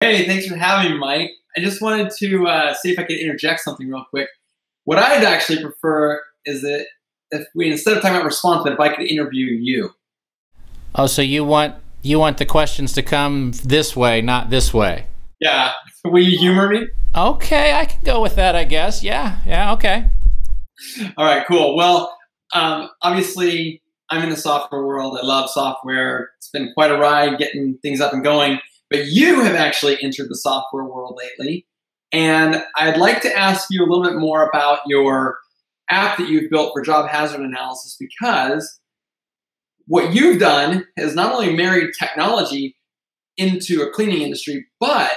Hey, thanks for having me, Mike. I just wanted to see if I could interject something real quick. What I'd actually prefer is that if we, instead of talking about response, that if I could interview you. Oh, so you want the questions to come this way, not this way. Yeah. Will you humor me? Okay, I can go with that, I guess. Yeah, yeah, okay. All right, cool. Well, obviously, I'm in the software world. I love software. It's been quite a ride getting things up and going. But you have actually entered the software world lately. And I'd like to ask you a little bit more about your app that you've built for job hazard analysis, because what you've done has not only married technology into a cleaning industry, but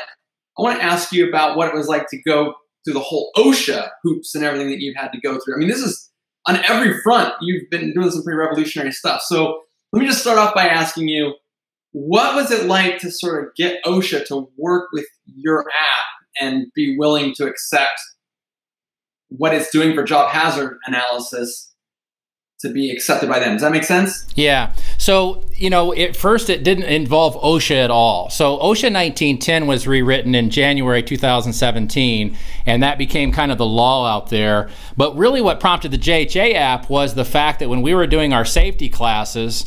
I want to ask you about what it was like to go through the whole OSHA hoops and everything that you've had to go through. I mean, this is on every front. You've been doing some pretty revolutionary stuff. So let me just start off by asking you, what was it like to sort of get OSHA to work with your app and be willing to accept what it's doing for job hazard analysis to be accepted by them? Does that make sense? Yeah. So, at first it didn't involve OSHA at all. So OSHA 1910 was rewritten in January 2017, and that became kind of the law out there. But really what prompted the JHA app was the fact that when we were doing our safety classes,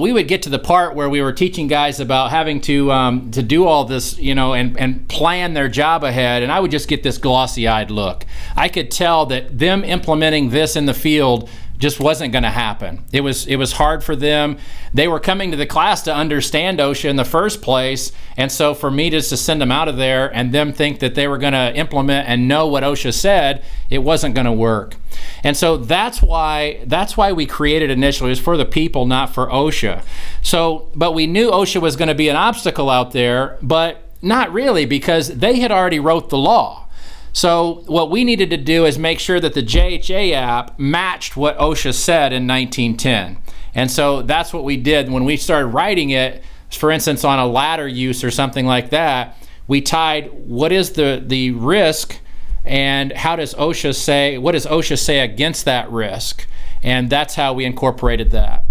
we would get to the part where we were teaching guys about having to do all this, and plan their job ahead, and I would just get this glossy-eyed look. I could tell that them implementing this in the field just wasn't going to happen. It was hard for them. They were coming to the class to understand OSHA in the first place, and so for me just to send them out of there and them think that they were going to implement and know what OSHA said, it wasn't going to work. And so that's why we created initially. It was for the people, not for OSHA. So, but we knew OSHA was going to be an obstacle out there, but not really, because they had already wrote the law. So what we needed to do is make sure that the JHA app matched what OSHA said in 1910. And so that's what we did when we started writing it. For instance, on a ladder use or something like that, we tied what is the risk and how does OSHA say, what does OSHA say against that risk? And that's how we incorporated that.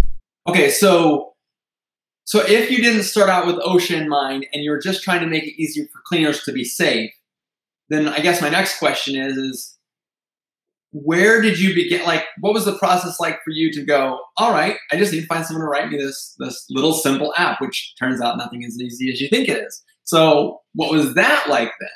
Okay, so if you didn't start out with OSHA in mind and you were just trying to make it easier for cleaners to be safe, then I guess my next question is where did you begin? Like, what was the process like for you to go, all right, I just need to find someone to write me this little simple app, which turns out nothing is as easy as you think it is. So what was that like then?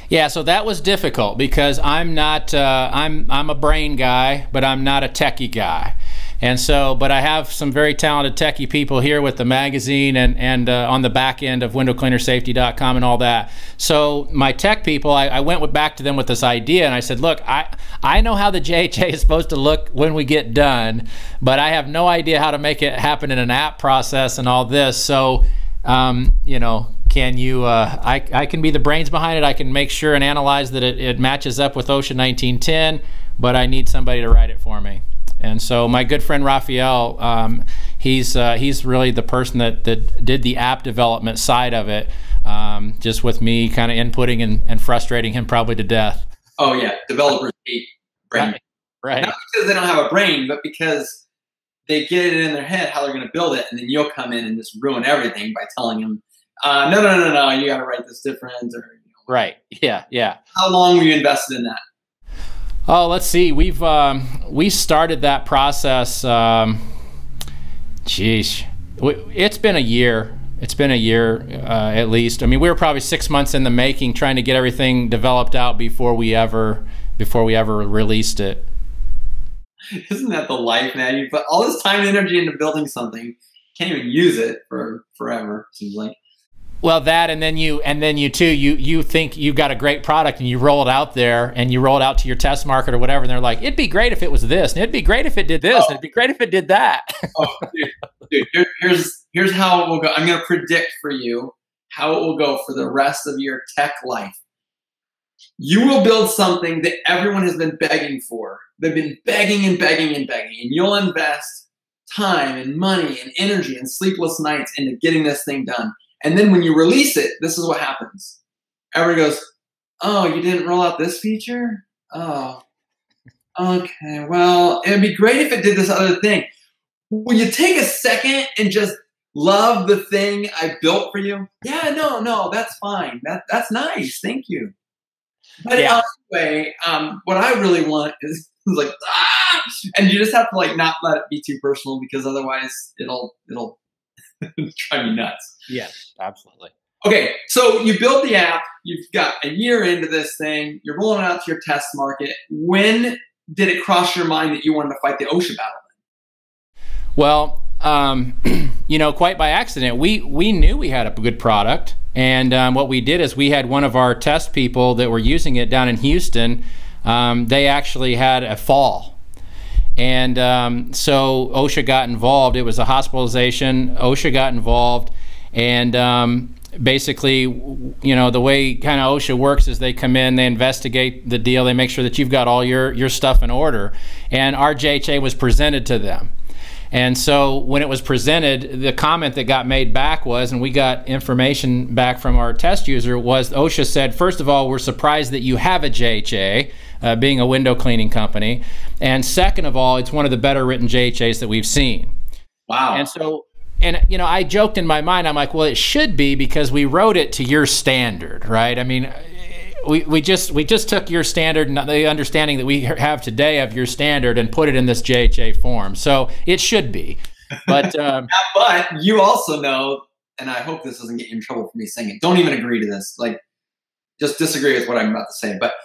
Yeah, so that was difficult because I'm not, I'm a brain guy, but I'm not a techie guy. And so, but I have some very talented techie people here with the magazine and on the back end of windowcleanersafety.com and all that. So my tech people, I went back to them with this idea and I said, look, I know how the JHA is supposed to look when we get done, but I have no idea how to make it happen in an app process and all this. So, can you, I can be the brains behind it. I can make sure and analyze that it matches up with OSHA 1910, but I need somebody to write it for me. And so my good friend Raphael, he's really the person that did the app development side of it, just with me kind of inputting and frustrating him probably to death. Oh yeah, developers hate brain. Right. Not because they don't have a brain, but because they get it in their head how they're going to build it, and then you'll come in and just ruin everything by telling them, no, you got to write this different. Or, right. Yeah. Yeah. How long were you invested in that? Oh, let's see. We started that process. It's been a year. It's been a year at least. I mean, we were probably 6 months in the making, trying to get everything developed out before we ever released it. Isn't that the life, man? You put all this time and energy into building something, can't even use it for forever. Seems like. Well, that and then you too, you think you've got a great product and you roll it out there and you roll it out to your test market or whatever, and they're like, it'd be great if it was this, and it'd be great if it did this, and it'd be great if it did that. Oh, dude, here's how it will go. I'm going to predict for you how it will go for the rest of your tech life. You will build something that everyone has been begging for. They've been begging and begging and begging, and you'll invest time and money and energy and sleepless nights into getting this thing done. And then when you release it, this is what happens. Everybody goes, oh, you didn't roll out this feature? Oh, okay. Well, it'd be great if it did this other thing. Will you take a second and just love the thing I built for you. Yeah, no, that's fine. That's nice. Thank you. But Yeah. anyway, what I really want is like, and you just have to like not let it be too personal because otherwise it'll drive me nuts. Yes, absolutely. Okay, so you built the app. You've got a year into this thing. You're rolling it out to your test market. When did it cross your mind that you wanted to fight the OSHA battle? Well, quite by accident, we knew we had a good product, and what we did is we had one of our test people that were using it down in Houston. They actually had a fall, and so OSHA got involved. It was a hospitalization. OSHA got involved, and basically, the way kind of OSHA works is they come in, they investigate the deal, they make sure that you've got all your stuff in order, and our JHA was presented to them. And so when it was presented, the comment that got made back was, and we got information back from our test user, was OSHA said, first of all, we're surprised that you have a JHA, being a window cleaning company. And second of all, it's one of the better written JHAs that we've seen. Wow. And so, I joked in my mind, I'm like, well, it should be because we wrote it to your standard, right? I mean, we just took your standard, the understanding that we have today of your standard, and put it in this JHA form. So it should be, but but you also know, and I hope this doesn't get you in trouble for me saying it. Don't even agree to this. Like, just disagree with what I'm about to say. But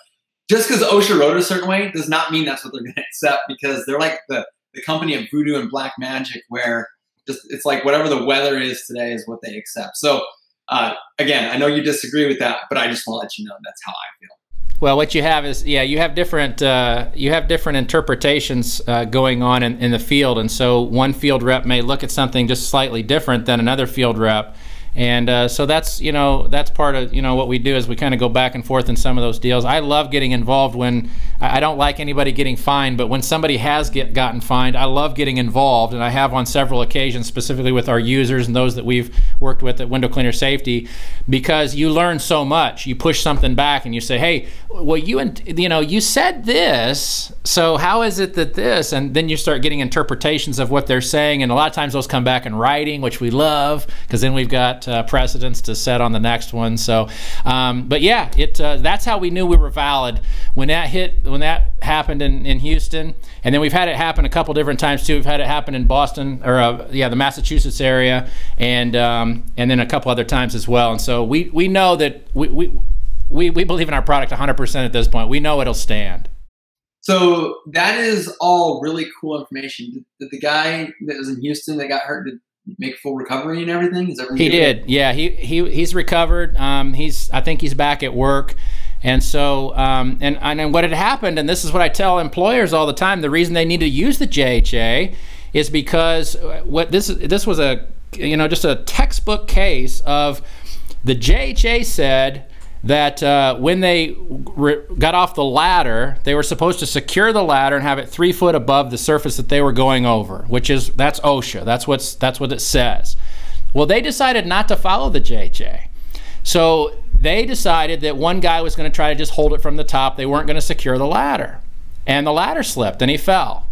just because OSHA wrote it a certain way does not mean that's what they're going to accept, because they're like the company of voodoo and black magic, where it's like whatever the weather is today is what they accept. So. Again, I know you disagree with that, but I just want to let you know that's how I feel. Well, what you have is, you have different interpretations going on in the field, and so one field rep may look at something just slightly different than another field rep, and so that's part of what we do is we kind of go back and forth in some of those deals. I love getting involved when I don't like anybody getting fined, but when somebody has gotten fined, I love getting involved, and I have on several occasions, specifically with our users and those that we've worked with at Window Cleaner Safety, because you learn so much. You push something back and you say, hey, well, you said this, so how is it that this? And then you start getting interpretations of what they're saying, and a lot of times those come back in writing, which we love, because then we've got precedents to set on the next one. So, but yeah, that's how we knew we were valid when that happened in Houston, and then we've had it happen a couple different times too. We've had it happen in Boston, or the Massachusetts area, and then a couple other times as well. And so we know that we believe in our product 100% at this point. We know it'll stand. So that is all really cool information. Did the guy that was in Houston that got hurt make full recovery and everything? Is everything He good? did. Yeah, he's recovered. I think he's back at work. And so, and what had happened, and this is what I tell employers all the time, the reason they need to use the JHA is because this was just a textbook case of the JHA said that when they got off the ladder, they were supposed to secure the ladder and have it 3 foot above the surface that they were going over, that's OSHA. That's what it says. Well, they decided not to follow the JHA. So they decided that one guy was going to try to just hold it from the top. They weren't going to secure the ladder. And the ladder slipped and he fell.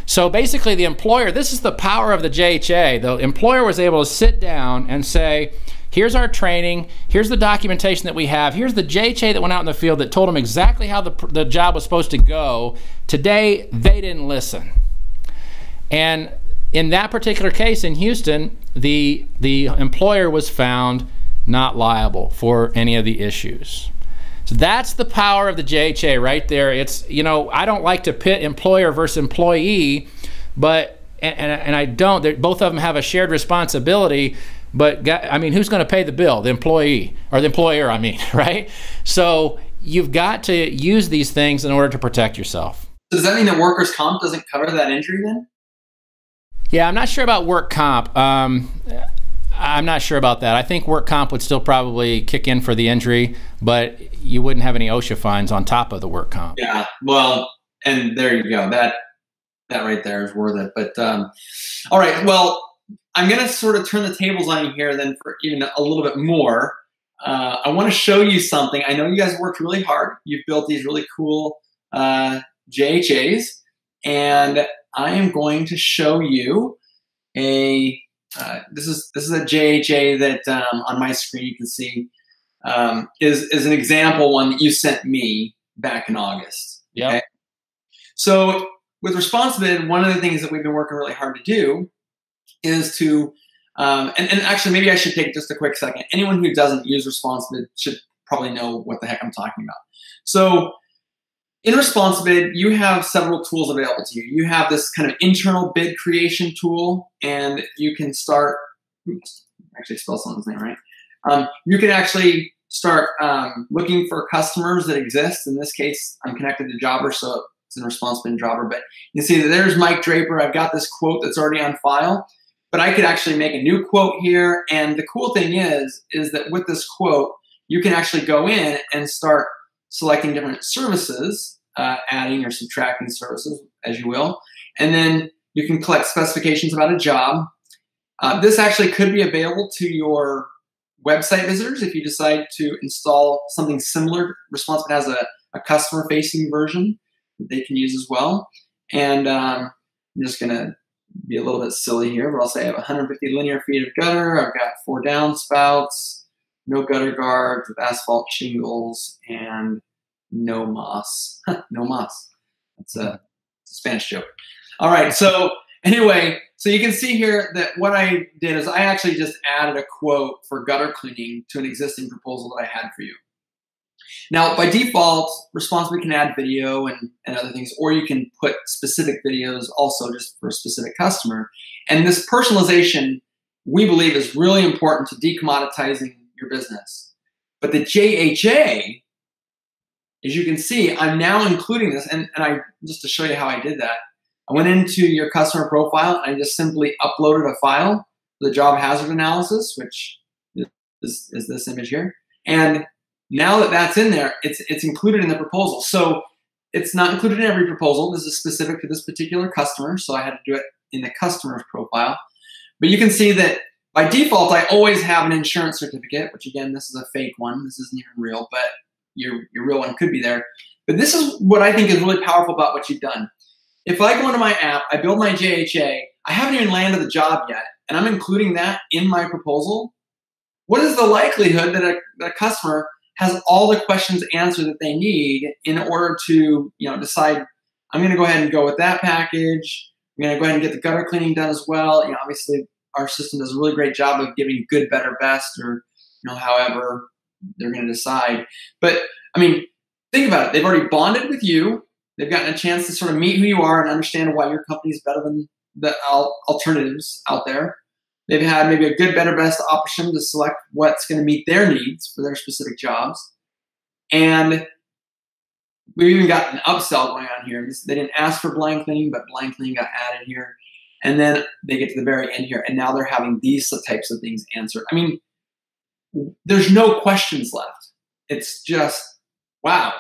So basically the employer, this is the power of the JHA. The employer was able to sit down and say, here's our training, here's the documentation that we have, here's the JHA that went out in the field that told them exactly how the job was supposed to go. Today, they didn't listen. And in that particular case in Houston, the employer was found not liable for any of the issues. So that's the power of the JHA right there. It's, I don't like to pit employer versus employee, but, and I don't, both of them have a shared responsibility, but who's going to pay the bill? The employee, or the employer, right? So you've got to use these things in order to protect yourself. Does that mean that workers' comp doesn't cover that injury then? Yeah, I'm not sure about work comp. I'm not sure about that. I think work comp would still probably kick in for the injury, but you wouldn't have any OSHA fines on top of the work comp. Yeah, well, and there you go. That right there is worth it. But all right, well, I'm going to sort of turn the tables on you here then for even a little bit more. I want to show you something. I know you guys worked really hard. You've built these really cool JHAs, and I am going to show you a this is a JHA that on my screen you can see is an example one that you sent me back in August. Yeah. Okay? So with ResponsiBid, one of the things that we've been working really hard to do is to, and actually maybe I should take just a quick second. Anyone who doesn't use ResponsiBid should probably know what the heck I'm talking about. So in ResponsiBid, you have several tools available to you. You have this kind of internal bid creation tool, and you can start, actually spell someone's name right. You can actually start looking for customers that exist. In this case, I'm connected to Jobber, so it's in ResponsiBid Jobber. But you see that there's Mike Draper. I've got this quote that's already on file, but I could actually make a new quote here. And the cool thing is that with this quote, you can actually go in and start selecting different services, adding or subtracting services, as you will. And then you can collect specifications about a job. This actually could be available to your website visitors if you decide to install something similar. ResponsiBid has a customer-facing version that they can use as well. And I'm just going to be a little bit silly here, but I'll say I have 150 linear feet of gutter. I've got 4 downspouts, no gutter guards with asphalt shingles, and no moss. No moss. That's a Spanish joke. All right. So anyway, so you can see here that what I did is I actually just added a quote for gutter cleaning to an existing proposal that I had for you. Now, by default, ResponsiBid can add video and other things, or you can put specific videos also just for a specific customer. And this personalization, we believe, is really important to decommoditizing your business. But the JHA, as you can see, I'm now including this, and I just to show you how I did that, I went into your customer profile and I just simply uploaded a file for the job hazard analysis, which is this image here. And now that that's in there, it's included in the proposal. So it's not included in every proposal. This is specific to this particular customer, so I had to do it in the customer's profile. But you can see that by default, I always have an insurance certificate, which again, this is a fake one. This isn't even real, but your real one could be there. But this is what I think is really powerful about what you've done. If I go into my app, I build my JHA, I haven't even landed the job yet, and I'm including that in my proposal, what is the likelihood that a customer has all the questions answered that they need in order to, decide, I'm going to go ahead and go with that package. I'm going to go ahead and get the gutter cleaning done as well. Obviously our system does a really great job of giving good, better, best, or, however they're going to decide. But I mean, think about it. They've already bonded with you. They've gotten a chance to sort of meet who you are and understand why your company is better than the alternatives out there. They've had maybe a good, better, best option to select what's going to meet their needs for their specific jobs. And we've even got an upsell going on here. They didn't ask for blind cleaning, but blind cleaning got added here. And then they get to the very end here, and now they're having these types of things answered. I mean, there's no questions left. It's just, wow.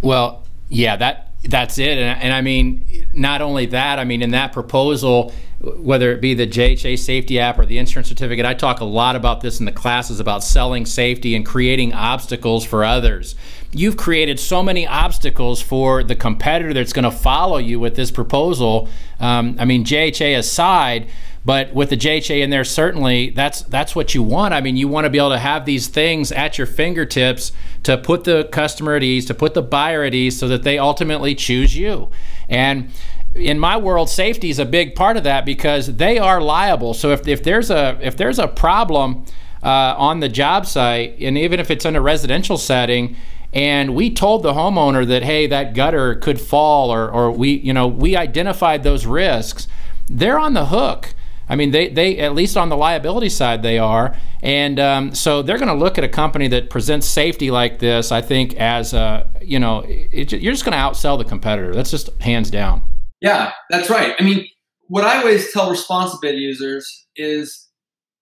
Well, yeah, that's it. And I mean, not only that, I mean, in that proposal, whether it be the JHA safety app or the insurance certificate, I talk a lot about this in the classes about selling safety and creating obstacles for others. You've created so many obstacles for the competitor that's going to follow you with this proposal. I mean, JHA aside, but with the JHA in there, certainly that's what you want. I mean, you want to be able to have these things at your fingertips to put the customer at ease, to put the buyer at ease, so that they ultimately choose you. And in my world, safety is a big part of that, because they are liable. So if there's a problem on the job site, and even if it's in a residential setting, and we told the homeowner that, hey, that gutter could fall, or we identified those risks, they're on the hook. I mean, they at least on the liability side they are, and so they're going to look at a company that presents safety like this, I think, as you're just going to outsell the competitor. That's just hands down. Yeah, that's right. I mean, what I always tell ResponsiBid users is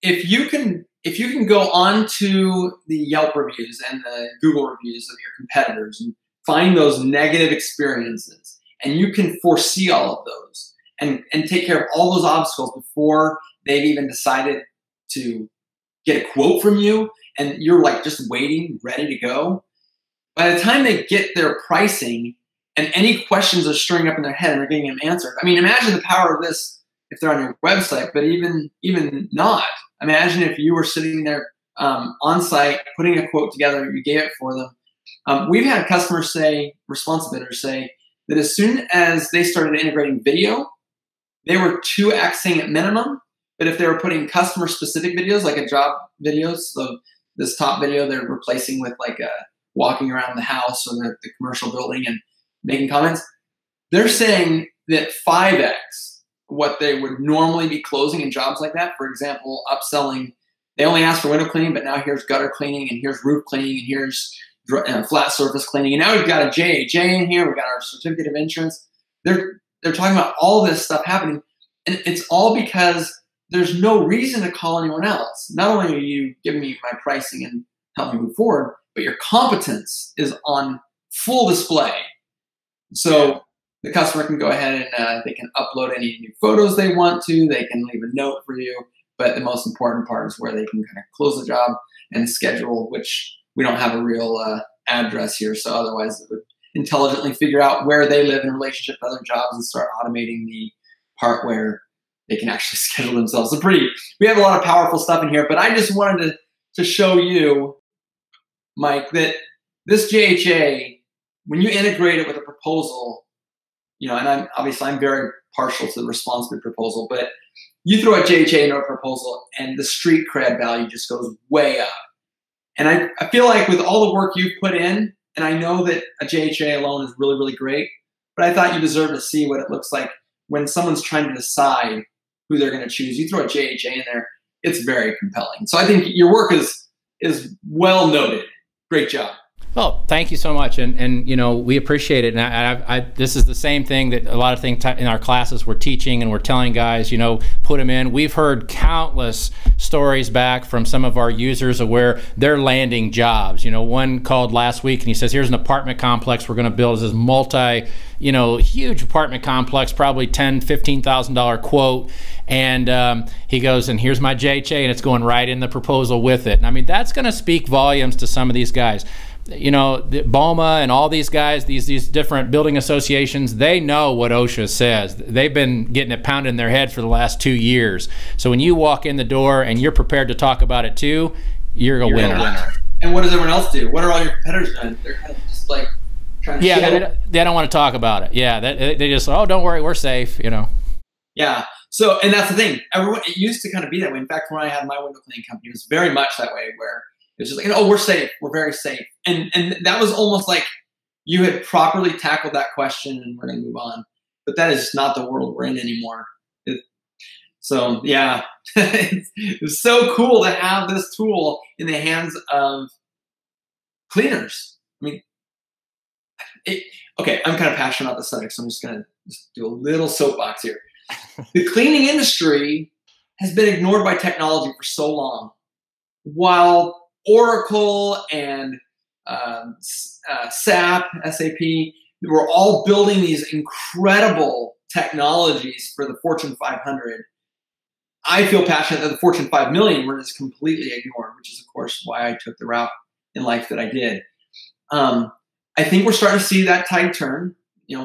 if you can go onto the Yelp reviews and the Google reviews of your competitors and find those negative experiences, and you can foresee all of those and take care of all those obstacles before they've even decided to get a quote from you, and you're like just waiting, ready to go. By the time they get their pricing and any questions are stirring up in their head and they're getting them answered, I mean, imagine the power of this if they're on your website, but even not. Imagine if you were sitting there on site, putting a quote together, you gave it for them. We've had customers say, responsive bidders say, that as soon as they started integrating video, they were 2xing at minimum. But if they were putting customer-specific videos, like a job video, so this top video they're replacing with like a walking around the house or the commercial building and making comments, they're saying that 5x what they would normally be closing in jobs like that. For example, upselling, they only ask for window cleaning, but now here's gutter cleaning, and here's roof cleaning, and here's flat surface cleaning, and now we've got a JHA in here, we've got our certificate of insurance. They're talking about all this stuff happening, and it's all because there's no reason to call anyone else. Not only are you giving me my pricing and help me move forward, but your competence is on full display. So the customer can go ahead and they can upload any new photos they want to. They can leave a note for you. But the most important part is where they can kind of close the job and schedule, which we don't have a real address here. So otherwise it would intelligently figure out where they live in relationship to other jobs and start automating the part where they can actually schedule themselves. So we have a lot of powerful stuff in here, but I just wanted to show you, Mike, that this JHA, when you integrate it with a proposal, and I'm very partial to the response bid proposal, but you throw a JHA into a proposal and the street cred value just goes way up. And I feel like with all the work you've put in, and I know that a JHA alone is really, really great, but I thought you deserve to see what it looks like when someone's trying to decide who they're going to choose. You throw a JHA in there, it's very compelling. So I think your work is well noted. Great job. Well, thank you so much, and we appreciate it. And this is the same thing that a lot of things in our classes we're teaching and we're telling guys, put them in. We've heard countless stories back from some of our users of where they're landing jobs. One called last week and he says, "Here's an apartment complex we're going to build. This huge apartment complex, probably $10,000–$15,000 quote." And he goes, "And here's my JHA, and it's going right in the proposal with it." And I mean, that's going to speak volumes to some of these guys. The BOMA and all these guys, these different building associations, they know what OSHA says. They've been getting it pounded in their head for the last 2 years. So when you walk in the door and you're prepared to talk about it too, you're a winner. And what does everyone else do? What are all your competitors doing? They're kind of just like trying to they don't want to talk about it. Yeah, they just, "Oh, don't worry, we're safe," Yeah. So, and that's the thing. It used to kind of be that way. In fact, when I had my window cleaning company, it was very much that way, where it's just like, "Oh, we're safe. We're very safe." And that was almost like you had properly tackled that question and we're going to move on. But that is not the world we're in anymore. So, yeah, it's so cool to have this tool in the hands of cleaners. I mean, okay, I'm kind of passionate about the subject, so I'm just going to do a little soapbox here. The cleaning industry has been ignored by technology for so long. While Oracle and SAP, we're all building these incredible technologies for the Fortune 500. I feel passionate that the Fortune 5 million were just completely ignored, which is, of course, why I took the route in life that I did. I think we're starting to see that tide turn.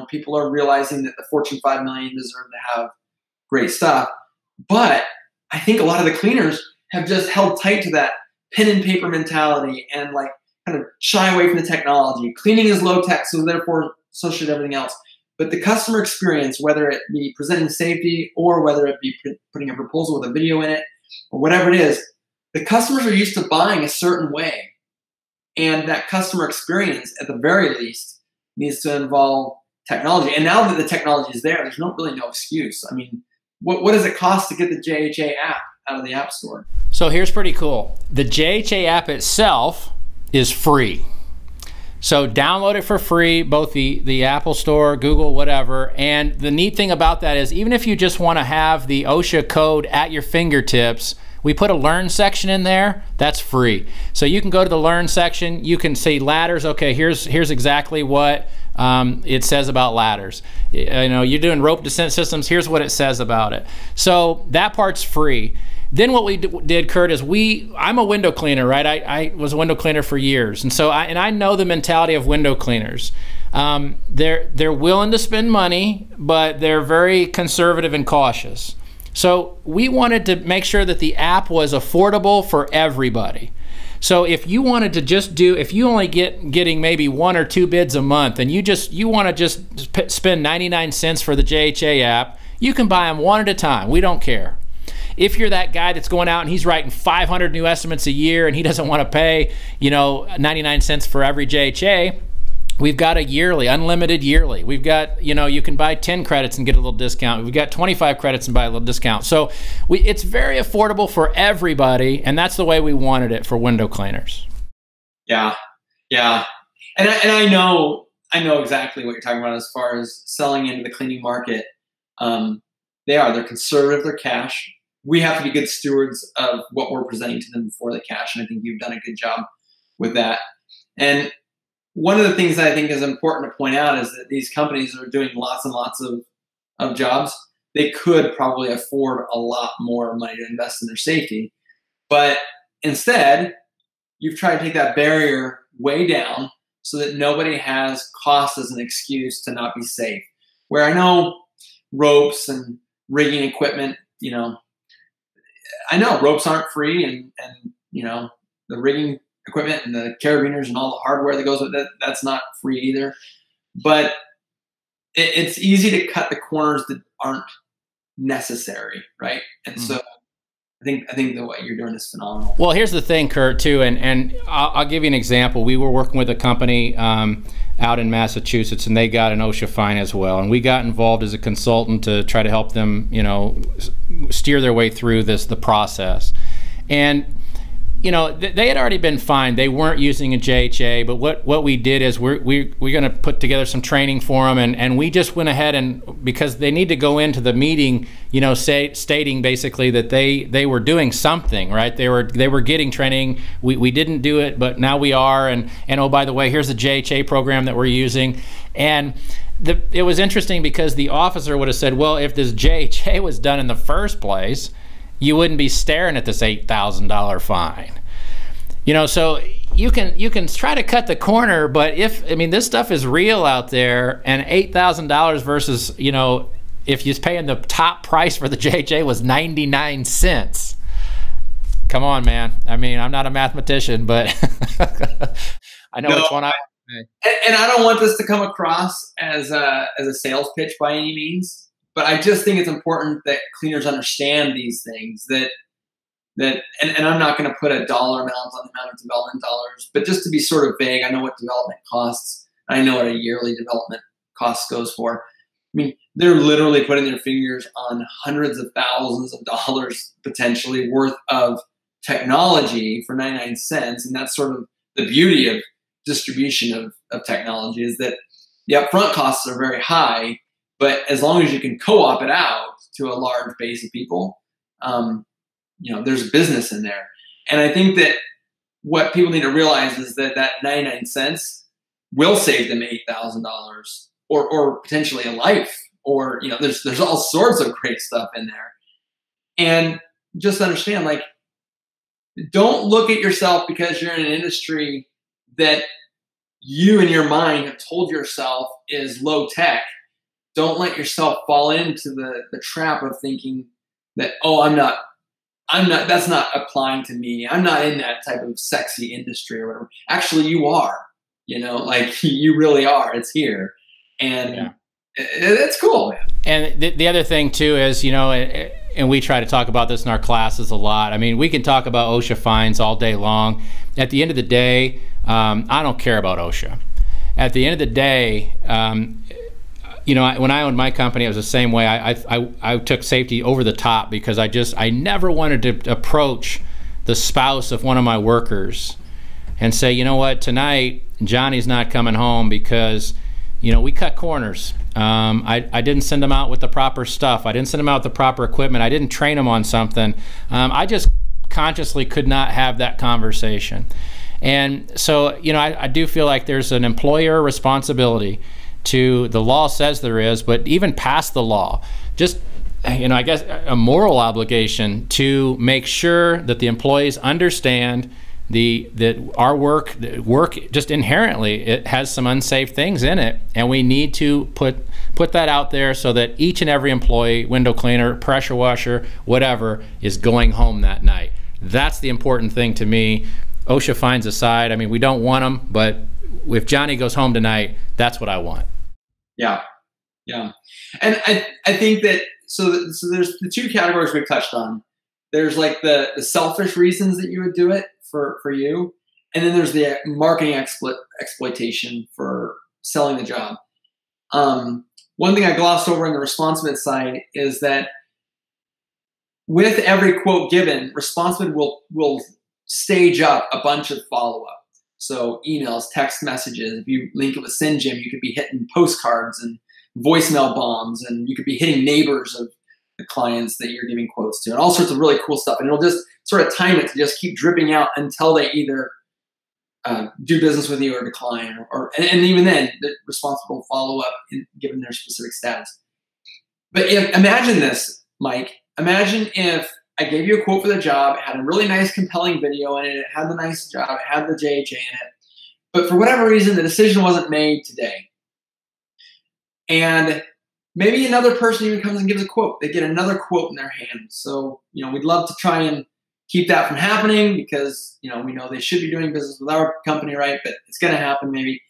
People are realizing that the Fortune 5 million deserve to have great stuff. But I think a lot of the cleaners have just held tight to that pen and paper mentality and like kind of shy away from the technology. Cleaning is low tech, so therefore so should everything else. But the customer experience, whether it be presenting safety or whether it be putting a proposal with a video in it or whatever it is, the customers are used to buying a certain way. And that customer experience, at the very least, needs to involve technology. And now that the technology is there's really no excuse. I mean, what does it cost to get the JHA app out of the App Store? So here's pretty cool. The JHA app itself is free. So download it for free, both the Apple Store, Google, whatever. And the neat thing about that is even if you just want to have the OSHA code at your fingertips, we put a Learn section in there. That's free. So you can go to the Learn section. You can see ladders. Okay, here's exactly what it says about ladders. You're doing rope descent systems. Here's what it says about it. So that part's free. Then what we did, Curt, is I'm a window cleaner, right? I was a window cleaner for years. And so I know the mentality of window cleaners. They're willing to spend money, but they're very conservative and cautious. So we wanted to make sure that the app was affordable for everybody. So if you wanted to just do, if you only getting maybe 1 or 2 bids a month, and you want to just spend 99 cents for the JHA app, you can buy them one at a time. We don't care. If you're that guy that's going out and he's writing 500 new estimates a year and he doesn't want to pay, 99 cents for every JHA, we've got a yearly, unlimited yearly. We've got, you can buy 10 credits and get a little discount. We've got 25 credits and buy a little discount. So it's very affordable for everybody, and that's the way we wanted it for window cleaners. Yeah, yeah. And I know exactly what you're talking about as far as selling into the cleaning market. They're conservative, they're cash. We have to be good stewards of what we're presenting to them for the cash, and I think you've done a good job with that. And one of the things that I think is important to point out is that these companies are doing lots and lots of jobs. They could probably afford a lot more money to invest in their safety. But instead, you've tried to take that barrier way down so that nobody has cost as an excuse to not be safe. Where I know ropes and rigging equipment, I know ropes aren't free, and the rigging equipment and the carabiners and all the hardware that goes with it, that's not free either. But it's easy to cut the corners that aren't necessary, right? And so I think that what you're doing is phenomenal. Well, here's the thing, Curt, too, and I'll give you an example. We were working with a company out in Massachusetts, and they got an OSHA fine as well. And we got involved as a consultant to try to help them, steer their way through the process. And they had already been fined. They weren't using a JHA, but what we did is we're going to put together some training for them, and we just went ahead and, because they need to go into the meeting, stating basically that they were doing something, right? They were getting training. We didn't do it, but now we are, and oh, by the way, here's the JHA program that we're using. And it was interesting because the officer would have said, well, if this JHA was done in the first place, you wouldn't be staring at this $8,000 fine. So you can try to cut the corner, but this stuff is real out there, and $8,000 versus, if you're paying the top price for the JHA was 99 cents. Come on, man. I'm not a mathematician, but I know which one I. And I don't want this to come across as a sales pitch by any means. But I just think it's important that cleaners understand these things, and I'm not going to put a dollar amount on the amount of development dollars, but just to be sort of vague, I know what development costs. I know what a yearly development cost goes for. They're literally putting their fingers on hundreds of thousands of dollars potentially worth of technology for 99 cents. And that's sort of the beauty of distribution of technology, is that the upfront costs are very high. But as long as you can co-op it out to a large base of people, there's business in there. And I think that what people need to realize is that 99 cents will save them $8,000 or potentially a life, or, there's all sorts of great stuff in there. And just understand, don't look at yourself because you're in an industry that you in your mind have told yourself is low tech. Don't let yourself fall into the trap of thinking that, oh, I'm not, that's not applying to me. I'm not in that type of sexy industry or whatever. Actually, you are, you really are. It's here. And it's cool, man. And the other thing too is, and we try to talk about this in our classes a lot. We can talk about OSHA fines all day long. At the end of the day, I don't care about OSHA. At the end of the day, when I owned my company, it was the same way. I took safety over the top because I never wanted to approach the spouse of one of my workers and say, you know what, tonight Johnny's not coming home because, we cut corners. I didn't send him out with the proper stuff. I didn't send him out with the proper equipment. I didn't train him on something. I just consciously could not have that conversation. And so, I do feel like there's an employer responsibility to, the law says there is, but even past the law, just, I guess a moral obligation to make sure that the employees understand that our work just inherently, it has some unsafe things in it, and we need to put that out there so that each and every employee, window cleaner, pressure washer, whatever, is going home that night. That's the important thing to me. OSHA fines aside, I mean, we don't want them, but if Johnny goes home tonight, that's what I want. Yeah, yeah. And I think that, so there's the two categories we've touched on. There's like the selfish reasons that you would do it for you, and then there's the marketing exploitation for selling the job. One thing I glossed over on the Responsibid side is that with every quote given, Responsibid will stage up a bunch of follow-up. So emails, text messages. If you link it with SynGym, you could be hitting postcards and voicemail bombs, and you could be hitting neighbors of the clients that you're giving quotes to, and all sorts of really cool stuff. And it'll just sort of time it to just keep dripping out until they either do business with you or decline, and even then, the responsible follow up given their specific status. But imagine this, Mike. Imagine if I gave you a quote for the job, it had a really nice, compelling video in it, it had the nice job, it had the JHA in it, but for whatever reason, the decision wasn't made today. And maybe another person even comes and gives a quote. They get another quote in their hands. So, we'd love to try and keep that from happening because, we know they should be doing business with our company, right? But it's going to happen maybe.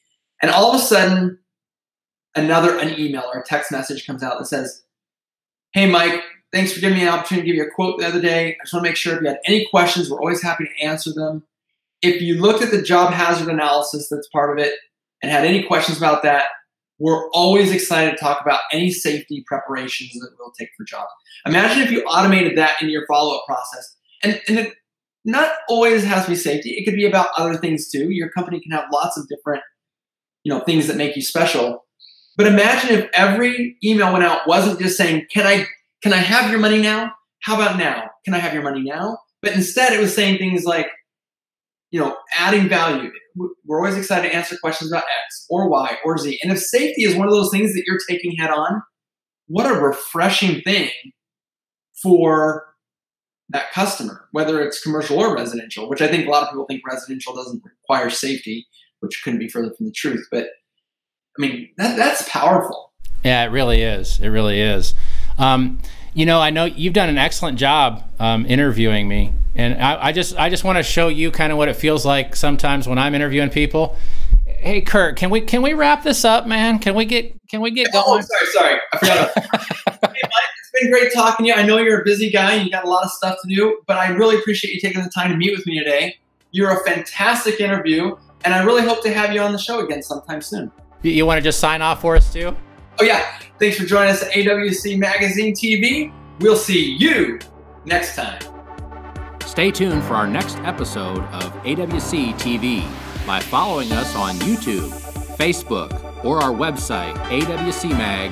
And all of a sudden, an email or a text message comes out that says, "Hey, Mike, thanks for giving me an opportunity to give you a quote the other day. I just want to make sure if you had any questions, we're always happy to answer them. If you looked at the job hazard analysis that's part of it and had any questions about that, we're always excited to talk about any safety preparations that we'll take for jobs." Imagine if you automated that in your follow-up process. And it not always has to be safety. It could be about other things too. Your company can have lots of different, things that make you special. But imagine if every email went out wasn't just saying, can I have your money now? How about now? Can I have your money now? But instead it was saying things like, adding value. We're always excited to answer questions about X or Y or Z. And if safety is one of those things that you're taking head on, what a refreshing thing for that customer, whether it's commercial or residential, which I think a lot of people think residential doesn't require safety, which couldn't be further from the truth. But I mean, that's powerful. Yeah, it really is. It really is. I know you've done an excellent job interviewing me, and I just want to show you kind of what it feels like sometimes when I'm interviewing people. Hey, Curt, can we wrap this up, man? Can we get going? Oh, sorry, I forgot. Hey, Mike, it's been great talking to you. I know you're a busy guy and you got a lot of stuff to do, but I really appreciate you taking the time to meet with me today. You're a fantastic interview, and I really hope to have you on the show again sometime soon. You want to just sign off for us too? Oh yeah, thanks for joining us at AWC Magazine TV. We'll see you next time. Stay tuned for our next episode of AWC TV by following us on YouTube, Facebook, or our website, awcmag.com.